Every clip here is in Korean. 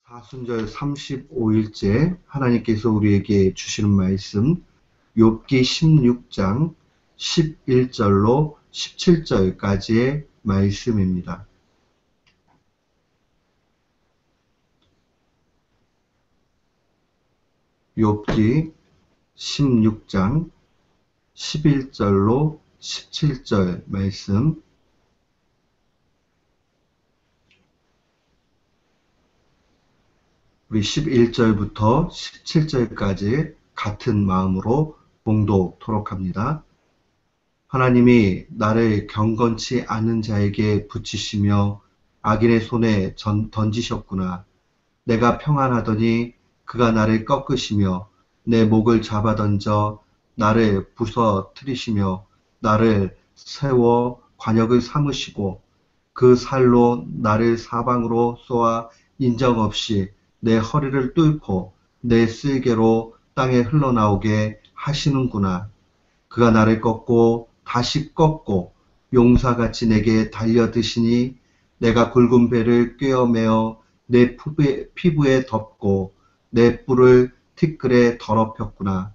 사순절 35일째 하나님께서 우리에게 주시는 말씀 욥기 16장 11절로 17절까지의 말씀입니다. 욥기 16장 11절로 17절 말씀. 우리 11절부터 17절까지 같은 마음으로 봉독토록 합니다. 하나님이 나를 경건치 않은 자에게 붙이시며 악인의 손에 던지셨구나. 내가 평안하더니 그가 나를 꺾으시며 내 목을 잡아 던져 나를 부서뜨리시며 나를 세워 관역을 삼으시고 그 살로 나를 사방으로 쏘아 인정 없이 내 허리를 뚫고 내 쓸개로 땅에 흘러나오게 하시는구나. 그가 나를 꺾고 다시 꺾고 용사같이 내게 달려드시니 내가 굵은 배를 꿰어매어 내 피부에 덮고 내 뿔을 티끌에 더럽혔구나.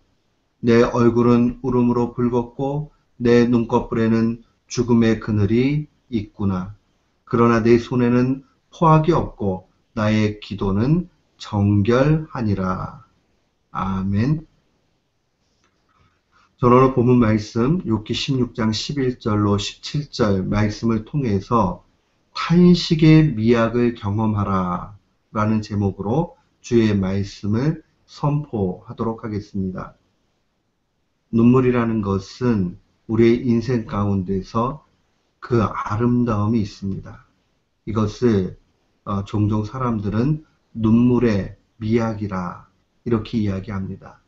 내 얼굴은 울음으로 붉었고 내 눈꺼풀에는 죽음의 그늘이 있구나. 그러나 내 손에는 포악이 없고 나의 기도는 정결하니라. 아멘. 저는 오늘 본문 말씀 욥기 16장 11절로 17절 말씀을 통해서 탄식의 미학을 경험하라 라는 제목으로 주의 말씀을 선포하도록 하겠습니다. 눈물이라는 것은 우리의 인생 가운데서 그 아름다움이 있습니다. 이것을 종종 사람들은 눈물의 미학이라 이렇게 이야기합니다.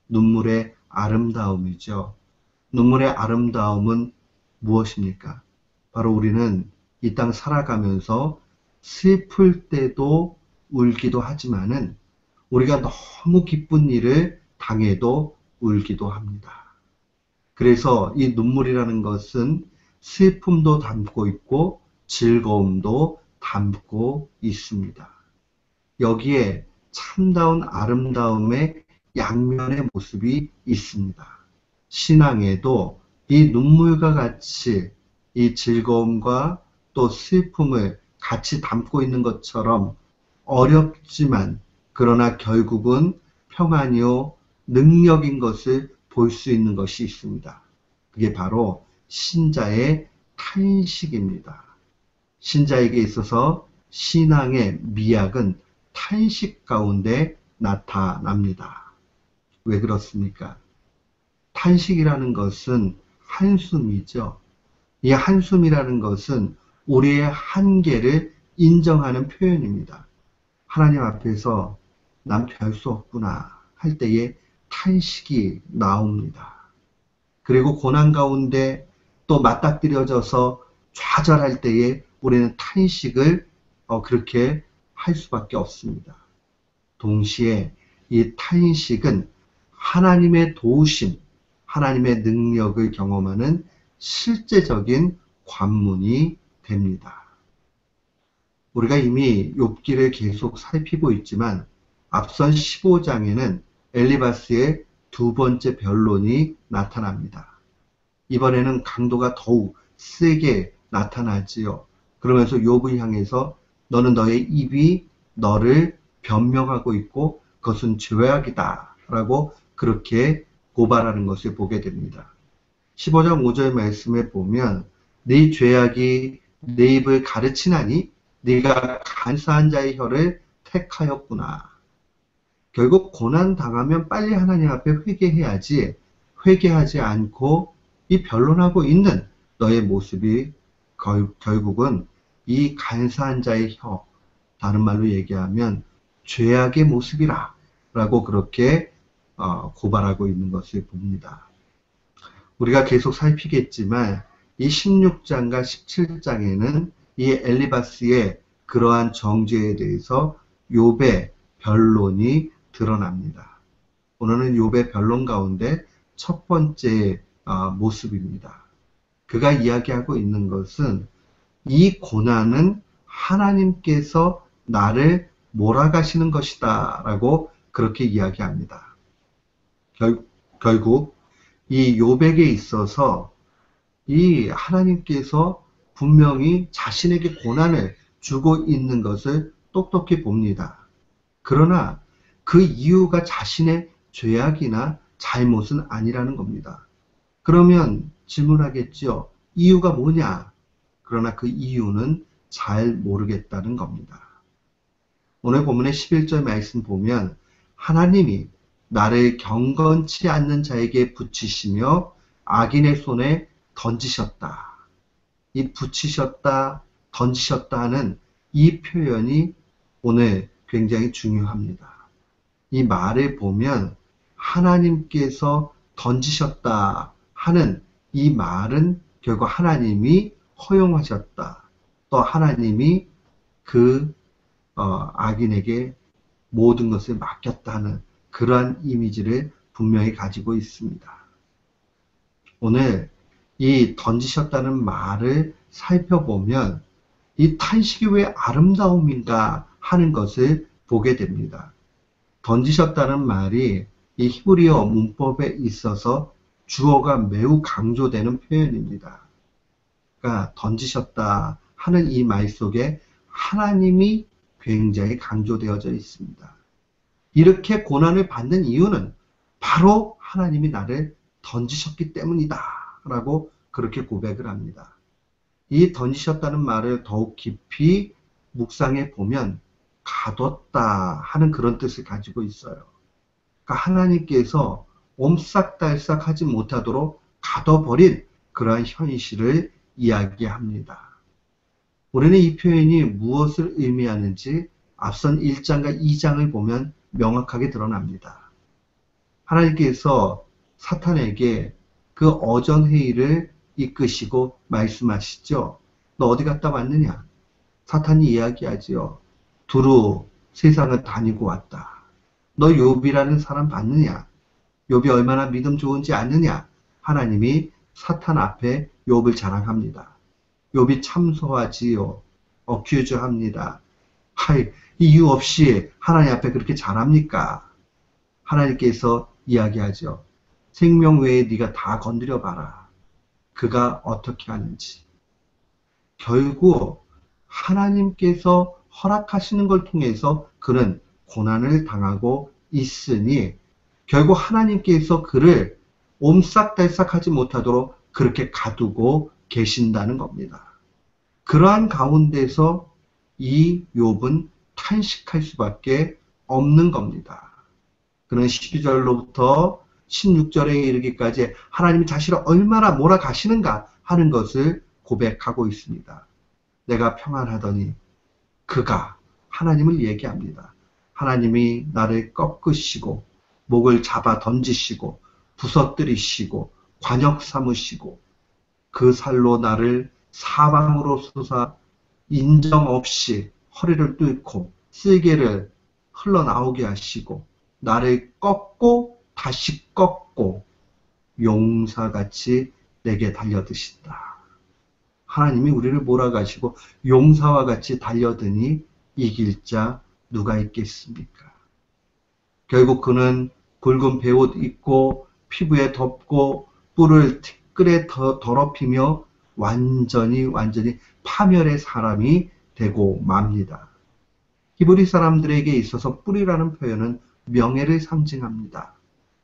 눈물의 아름다움이죠. 눈물의 아름다움은 무엇입니까? 바로 우리는 이 땅 살아가면서 슬플 때도 울기도 하지만은 우리가 너무 기쁜 일을 당해도 울기도 합니다. 그래서 이 눈물이라는 것은 슬픔도 담고 있고 즐거움도 담고 있습니다. 여기에 참다운 아름다움의 양면의 모습이 있습니다. 신앙에도 이 눈물과 같이 이 즐거움과 또 슬픔을 같이 담고 있는 것처럼 어렵지만 그러나 결국은 평안이요 능력인 것을 볼 수 있는 것이 있습니다. 그게 바로 신자의 탄식입니다. 신자에게 있어서 신앙의 미학은 탄식 가운데 나타납니다. 왜 그렇습니까? 탄식이라는 것은 한숨이죠. 이 한숨이라는 것은 우리의 한계를 인정하는 표현입니다. 하나님 앞에서 난 별 수 없구나 할 때에 탄식이 나옵니다. 그리고 고난 가운데 또 맞닥뜨려져서 좌절할 때에 우리는 탄식을 그렇게 할 수밖에 없습니다. 동시에 이 탄식은 하나님의 도우심, 하나님의 능력을 경험하는 실제적인 관문이 됩니다. 우리가 이미 욥기를 계속 살피고 있지만 앞선 15장에는 엘리바스의 두 번째 변론이 나타납니다. 이번에는 강도가 더욱 세게 나타나지요. 그러면서 욥을 향해서 너는 너의 입이 너를 변명하고 있고 그것은 죄악이다 라고 그렇게 고발하는 것을 보게 됩니다. 15장 5절 말씀에 보면 네 죄악이 내 입을 가르치나니 네가 간사한 자의 혀를 택하였구나. 결국 고난 당하면 빨리 하나님 앞에 회개해야지 회개하지 않고 이 변론하고 있는 너의 모습이 결국은 이 간사한 자의 혀, 다른 말로 얘기하면 죄악의 모습이라 라고 그렇게 고발하고 있는 것을 봅니다. 우리가 계속 살피겠지만 이 16장과 17장에는 이 엘리바스의 그러한 정죄에 대해서 욥의 변론이 드러납니다. 오늘은 욥의 변론 가운데 첫 번째 모습입니다. 그가 이야기하고 있는 것은 이 고난은 하나님께서 나를 몰아가시는 것이다 라고 그렇게 이야기합니다. 결국 이 욥에게 있어서 이 하나님께서 분명히 자신에게 고난을 주고 있는 것을 똑똑히 봅니다. 그러나 그 이유가 자신의 죄악이나 잘못은 아니라는 겁니다. 그러면 질문하겠죠. 이유가 뭐냐? 그러나 그 이유는 잘 모르겠다는 겁니다. 오늘 본문의 11절 말씀 보면 하나님이 나를 경건치 않는 자에게 붙이시며 악인의 손에 던지셨다. 이 붙이셨다, 던지셨다 하는 이 표현이 오늘 굉장히 중요합니다. 이 말을 보면 하나님께서 던지셨다 하는 이 말은 결국 하나님이 허용하셨다. 또 하나님이 그 악인에게 모든 것을 맡겼다는 그러한 이미지를 분명히 가지고 있습니다. 오늘 이 던지셨다는 말을 살펴보면 이 탄식이 왜 아름다움인가 하는 것을 보게 됩니다. 던지셨다는 말이 이 히브리어 문법에 있어서 주어가 매우 강조되는 표현입니다. 그러니까 던지셨다 하는 이 말 속에 하나님이 굉장히 강조되어져 있습니다. 이렇게 고난을 받는 이유는 바로 하나님이 나를 던지셨기 때문이다 라고 그렇게 고백을 합니다. 이 던지셨다는 말을 더욱 깊이 묵상해 보면 가뒀다 하는 그런 뜻을 가지고 있어요. 그러니까 하나님께서 옴싹달싹 하지 못하도록 가둬버린 그러한 현실을 이야기합니다. 우리는 이 표현이 무엇을 의미하는지 앞선 1장과 2장을 보면 명확하게 드러납니다. 하나님께서 사탄에게 그 어전회의를 이끄시고 말씀하시죠. 너 어디 갔다 왔느냐? 사탄이 이야기하지요. 두루 세상을 다니고 왔다. 너 욥이라는 사람 봤느냐? 욥이 얼마나 믿음 좋은지 아느냐? 하나님이 사탄 앞에 욥을 자랑합니다. 욥이 참소하지요. 어큐즈합니다. 하이, 이유 없이 하나님 앞에 그렇게 잘합니까? 하나님께서 이야기하죠. 생명 외에 네가 다 건드려 봐라. 그가 어떻게 하는지. 결국 하나님께서 허락하시는 걸 통해서 그는 고난을 당하고 있으니 결국 하나님께서 그를 옴싹달싹하지 못하도록 그렇게 가두고 계신다는 겁니다. 그러한 가운데서 이 욥은 탄식할 수밖에 없는 겁니다. 그는 12절로부터 16절에 이르기까지 하나님이 자신을 얼마나 몰아가시는가 하는 것을 고백하고 있습니다. 내가 평안하더니 그가 하나님을 얘기합니다. 하나님이 나를 꺾으시고 목을 잡아 던지시고 부서뜨리시고 관역 삼으시고 그 살로 나를 사방으로 쏘사 인정 없이 허리를 뚫고 쓸개를 흘러나오게 하시고 나를 꺾고 다시 꺾고 용사같이 내게 달려드신다. 하나님이 우리를 몰아가시고 용사와 같이 달려드니 이길 자 누가 있겠습니까? 결국 그는 굵은 베옷 입고 피부에 덮고 뿔을 티끌에 더럽히며 완전히 파멸의 사람이 되고 맙니다. 히브리 사람들에게 있어서 뿔이라는 표현은 명예를 상징합니다.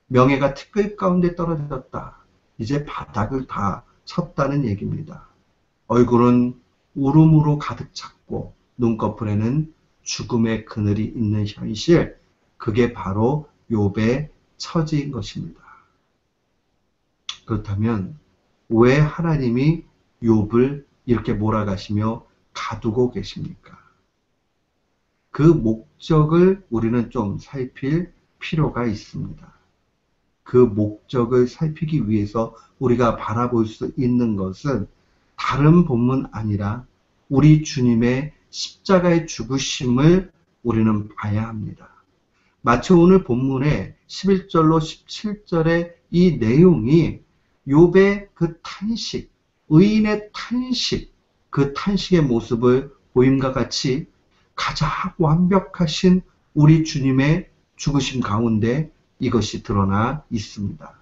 명예가 티끌 가운데 떨어졌다. 이제 바닥을 다 쳤다는 얘기입니다. 얼굴은 울음으로 가득 찼고 눈꺼풀에는 죽음의 그늘이 있는 현실, 그게 바로 욥의 처지인 것입니다. 그렇다면 왜 하나님이 욥을 이렇게 몰아가시며 가두고 계십니까? 그 목적을 우리는 좀 살필 필요가 있습니다. 그 목적을 살피기 위해서 우리가 바라볼 수 있는 것은 다른 본문 아니라 우리 주님의 십자가의 죽으심을 우리는 봐야 합니다. 마치 오늘 본문의 11절로 17절의 이 내용이 욥의 그 탄식, 의인의 탄식, 그 탄식의 모습을 보임과 같이 가장 완벽하신 우리 주님의 죽으심 가운데 이것이 드러나 있습니다.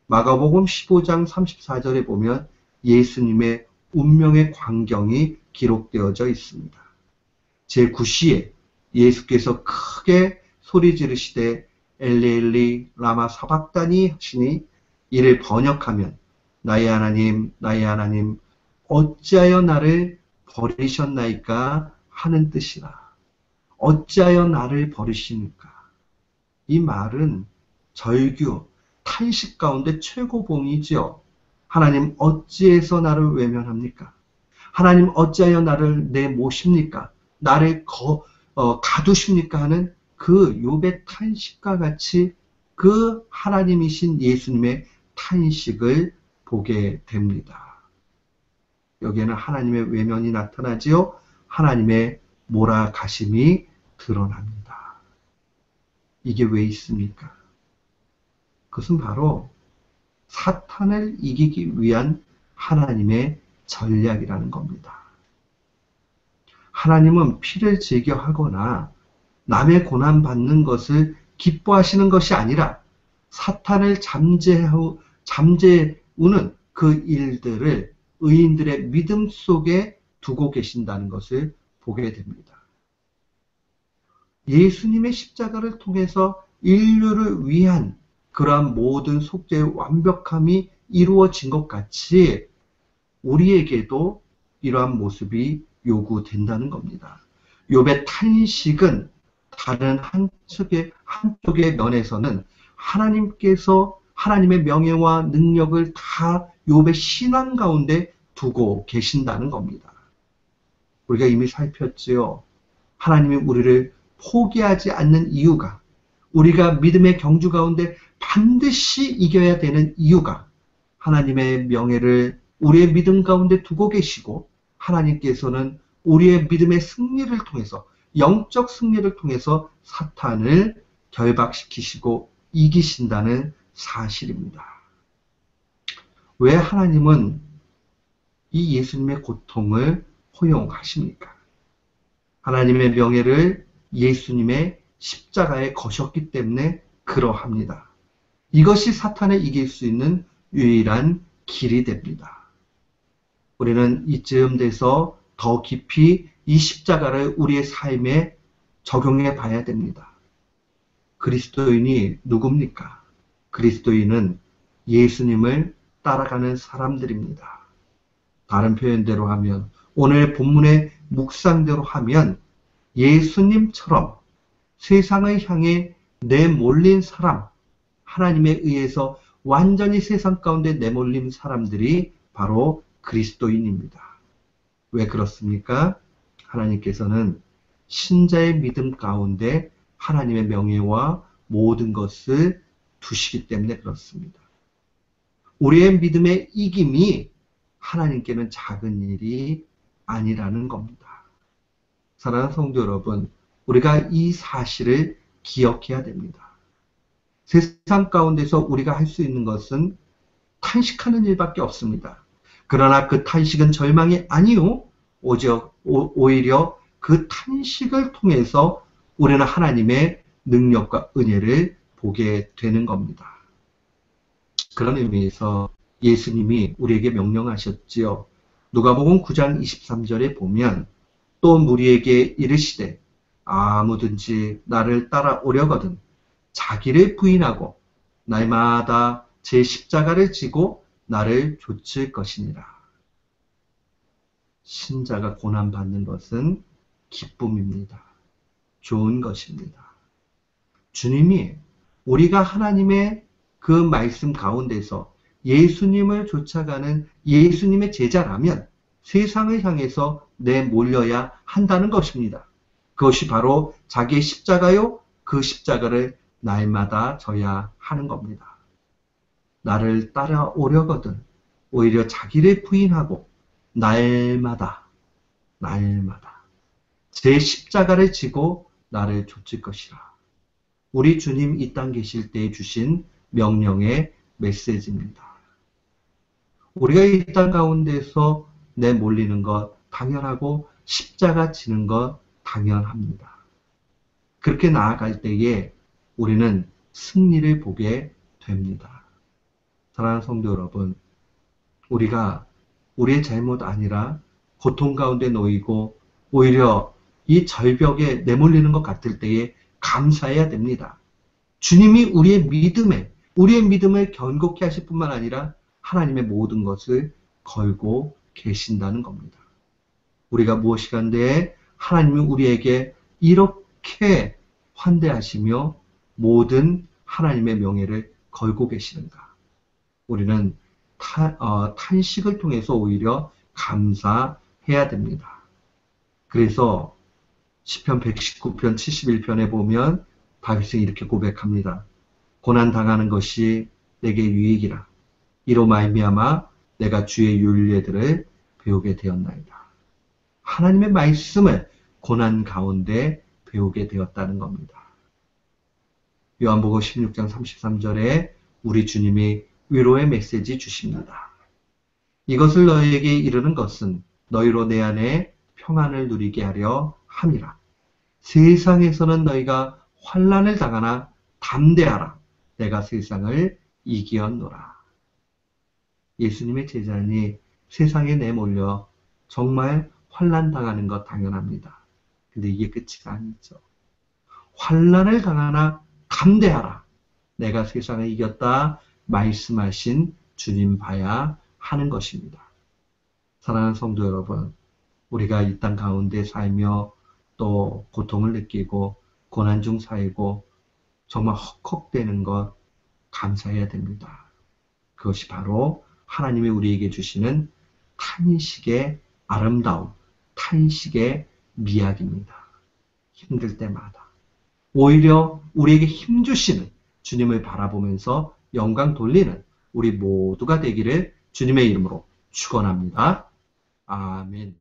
마가복음 15장 34절에 보면 예수님의 운명의 광경이 기록되어져 있습니다. 제9시에 예수께서 크게 소리 지르시되 엘리 엘리 라마 사박다니 하시니 이를 번역하면 나의 하나님 나의 하나님 어찌하여 나를 버리셨나이까 하는 뜻이라. 어찌하여 나를 버리십니까? 이 말은 절규, 탄식 가운데 최고봉이지요. 하나님 어찌해서 나를 외면합니까? 하나님 어찌하여 나를 내모십니까? 나를 가두십니까? 하는 그 욥의 탄식과 같이 그 하나님이신 예수님의 탄식을 보게 됩니다. 여기에는 하나님의 외면이 나타나지요. 하나님의 몰아가심이 드러납니다. 이게 왜 있습니까? 그것은 바로 사탄을 이기기 위한 하나님의 전략이라는 겁니다. 하나님은 피를 즐겨하거나 남의 고난받는 것을 기뻐하시는 것이 아니라 사탄을 잠재우는 그 일들을 의인들의 믿음 속에 두고 계신다는 것을 보게 됩니다. 예수님의 십자가를 통해서 인류를 위한 그러한 모든 속죄의 완벽함이 이루어진 것 같이 우리에게도 이러한 모습이 요구된다는 겁니다. 욥의 탄식은 다른 한쪽의 면에서는 하나님께서 하나님의 명예와 능력을 다 욥의 신앙 가운데 두고 계신다는 겁니다. 우리가 이미 살폈지요. 하나님이 우리를 포기하지 않는 이유가, 우리가 믿음의 경주 가운데 반드시 이겨야 되는 이유가 하나님의 명예를 우리의 믿음 가운데 두고 계시고 하나님께서는 우리의 믿음의 승리를 통해서 영적 승리를 통해서 사탄을 결박시키시고 이기신다는 사실입니다. 왜 하나님은 이 예수님의 고통을 허용하십니까? 하나님의 명예를 예수님의 십자가에 거셨기 때문에 그러합니다. 이것이 사탄을 이길 수 있는 유일한 길이 됩니다. 우리는 이쯤 돼서 더 깊이 이 십자가를 우리의 삶에 적용해 봐야 됩니다. 그리스도인이 누굽니까? 그리스도인은 예수님을 따라가는 사람들입니다. 다른 표현대로 하면, 오늘 본문의 묵상대로 하면 예수님처럼 세상을 향해 내몰린 사람, 하나님에 의해서 완전히 세상 가운데 내몰린 사람들이 바로 그리스도인입니다. 왜 그렇습니까? 하나님께서는 신자의 믿음 가운데 하나님의 명예와 모든 것을 두시기 때문에 그렇습니다. 우리의 믿음의 이김이 하나님께는 작은 일이 아니라는 겁니다. 사랑하는 성도 여러분, 우리가 이 사실을 기억해야 됩니다. 세상 가운데서 우리가 할 수 있는 것은 탄식하는 일밖에 없습니다. 그러나 그 탄식은 절망이 아니요, 오히려 그 탄식을 통해서 우리는 하나님의 능력과 은혜를 보게 되는 겁니다. 그런 의미에서 예수님이 우리에게 명령하셨지요. 누가복음 9장 23절에 보면 또 무리에게 이르시되 아무든지 나를 따라오려거든 자기를 부인하고 날마다 제 십자가를 지고 나를 좇을 것이니라. 신자가 고난받는 것은 기쁨입니다. 좋은 것입니다. 주님이 우리가 하나님의 그 말씀 가운데서 예수님을 쫓아가는 예수님의 제자라면 세상을 향해서 내몰려야 한다는 것입니다. 그것이 바로 자기의 십자가요, 그 십자가를 날마다 져야 하는 겁니다. 나를 따라오려거든 오히려 자기를 부인하고 날마다 제 십자가를 지고 나를 좇을 것이라. 우리 주님 이 땅 계실 때 주신 명령의 메시지입니다. 우리가 이 땅 가운데서 내몰리는 것 당연하고 십자가 지는 것 당연합니다. 그렇게 나아갈 때에 우리는 승리를 보게 됩니다. 사랑하는 성도 여러분, 우리가 우리의 잘못 아니라 고통 가운데 놓이고 오히려 이 절벽에 내몰리는 것 같을 때에 감사해야 됩니다. 주님이 우리의 믿음을 견고케 하실 뿐만 아니라 하나님의 모든 것을 걸고 계신다는 겁니다. 우리가 무엇이간데 하나님이 우리에게 이렇게 환대하시며 모든 하나님의 명예를 걸고 계시는가? 우리는 탄식을 통해서 오히려 감사해야 됩니다. 그래서 시편 119편 71편에 보면 다윗은 이렇게 고백합니다. 고난당하는 것이 내게 유익이라. 이로 말미암아 내가 주의 율례들을 배우게 되었나이다. 하나님의 말씀을 고난 가운데 배우게 되었다는 겁니다. 요한복음 16장 33절에 우리 주님이 위로의 메시지 주십니다. 이것을 너희에게 이르는 것은 너희로 내 안에 평안을 누리게 하려 함이라. 세상에서는 너희가 환난을 당하나 담대하라. 내가 세상을 이기었노라. 예수님의 제자니 세상에 내몰려 정말 환난 당하는 것 당연합니다. 근데 이게 끝이 아니죠. 환난을 당하나 담대하라. 내가 세상을 이겼다 말씀하신 주님 봐야 하는 것입니다. 사랑하는 성도 여러분, 우리가 이 땅 가운데 살며 또 고통을 느끼고 고난 중 살고 정말 헉헉대는 것 감사해야 됩니다. 그것이 바로 하나님이 우리에게 주시는 탄식의 아름다움, 탄식의 미학입니다. 힘들 때마다 오히려 우리에게 힘주시는 주님을 바라보면서 영광 돌리는 우리 모두가 되기를 주님의 이름으로 축원합니다. 아멘.